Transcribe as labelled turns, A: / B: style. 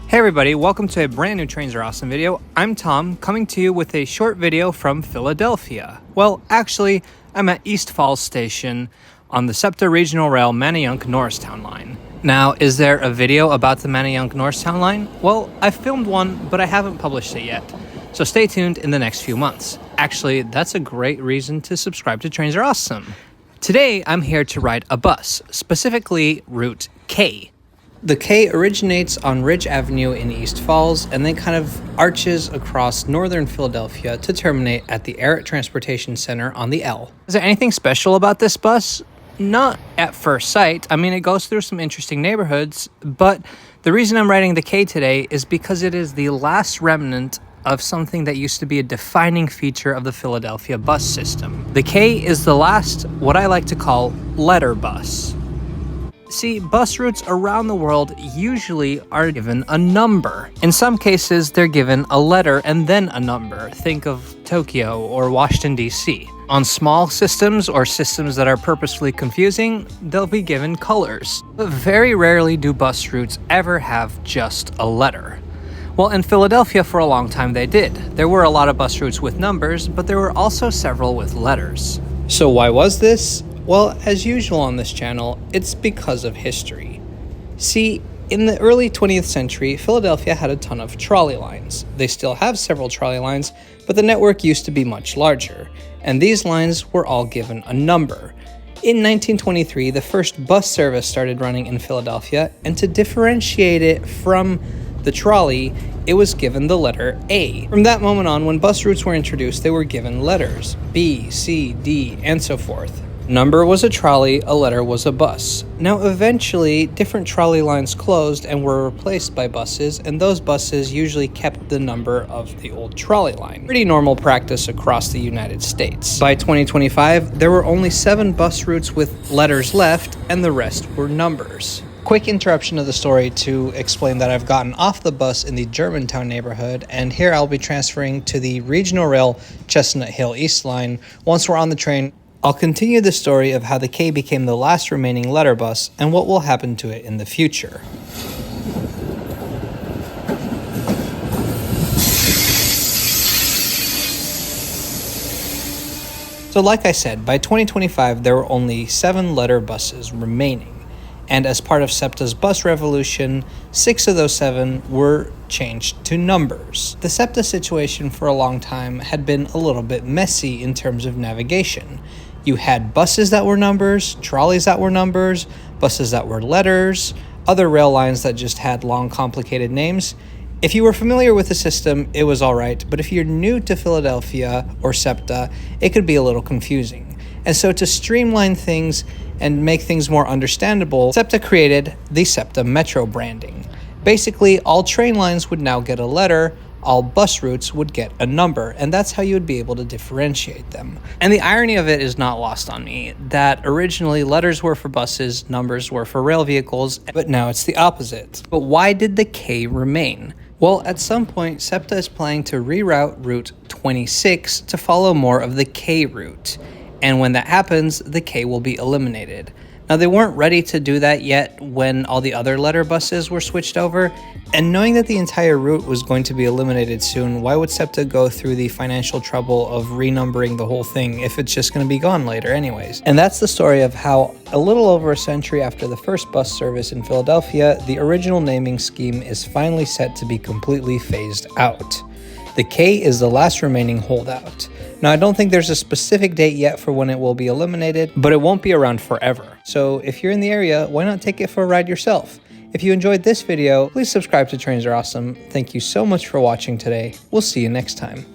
A: Hey everybody, welcome to a brand new Trains Are Awesome video. I'm Tom, coming to you with a short video from Philadelphia. Well, actually, I'm at East Falls Station on the SEPTA Regional Rail Manayunk-Norristown line. Now, is there a video about the Manayunk-Norristown line? Well, I filmed one, but I haven't published it yet. So stay tuned in the next few months. Actually, that's a great reason to subscribe to Trains Are Awesome. Today, I'm here to ride a bus, specifically Route K. The K originates on Ridge Avenue in East Falls and then kind of arches across northern Philadelphia to terminate at the Arrott Transit Center on the L. Is there anything special about this bus? Not at first sight. I mean, it goes through some interesting neighborhoods, but the reason I'm riding the K today is because it is the last remnant of something that used to be a defining feature of the Philadelphia bus system. The K is the last, what I like to call, letter bus. See, bus routes around the world usually are given a number. In some cases, they're given a letter and then a number. Think of Tokyo or Washington, D.C. On small systems or systems that are purposefully confusing, they'll be given colors. But very rarely do bus routes ever have just a letter. Well, in Philadelphia for a long time they did. There were a lot of bus routes with numbers, but there were also several with letters. So why was this? Well, as usual on this channel, it's because of history. See, in the early 20th century, Philadelphia had a ton of trolley lines. They still have several trolley lines, but the network used to be much larger, and these lines were all given a number. In 1923, the first bus service started running in Philadelphia, and to differentiate it from the trolley, it was given the letter A. From that moment on, when bus routes were introduced, they were given letters, B, C, D, and so forth. Number was a trolley, a letter was a bus. Now eventually, different trolley lines closed and were replaced by buses, and those buses usually kept the number of the old trolley line. Pretty normal practice across the United States. By 2025, there were only 7 bus routes with letters left, and the rest were numbers. Quick interruption of the story to explain that I've gotten off the bus in the Germantown neighborhood, and here I'll be transferring to the Regional Rail Chestnut Hill East line. Once we're on the train, I'll continue the story of how the K became the last remaining letter bus and what will happen to it in the future. So like I said, by 2025 there were only 7 letter buses remaining. And as part of SEPTA's bus revolution, 6 of those 7 were changed to numbers. The SEPTA situation for a long time had been a little bit messy in terms of navigation. You had buses that were numbers, trolleys that were numbers, buses that were letters, other rail lines that just had long, complicated names. If you were familiar with the system, it was alright, but if you're new to Philadelphia or SEPTA, it could be a little confusing. And so to streamline things and make things more understandable, SEPTA created the SEPTA Metro branding. Basically, all train lines would now get a letter, all bus routes would get a number, and that's how you would be able to differentiate them. And the irony of it is not lost on me, that originally letters were for buses, numbers were for rail vehicles, but now it's the opposite. But why did the K remain? Well, at some point, SEPTA is planning to reroute Route 26 to follow more of the K route. And when that happens, the K will be eliminated. Now, they weren't ready to do that yet when all the other letter buses were switched over, and knowing that the entire route was going to be eliminated soon, why would SEPTA go through the financial trouble of renumbering the whole thing if it's just going to be gone later anyways? And that's the story of how, a little over a century after the first bus service in Philadelphia, the original naming scheme is finally set to be completely phased out. The K is the last remaining holdout. Now, I don't think there's a specific date yet for when it will be eliminated, but it won't be around forever. So if you're in the area, why not take it for a ride yourself? If you enjoyed this video, please subscribe to Trains Are Awesome. Thank you so much for watching today. We'll see you next time.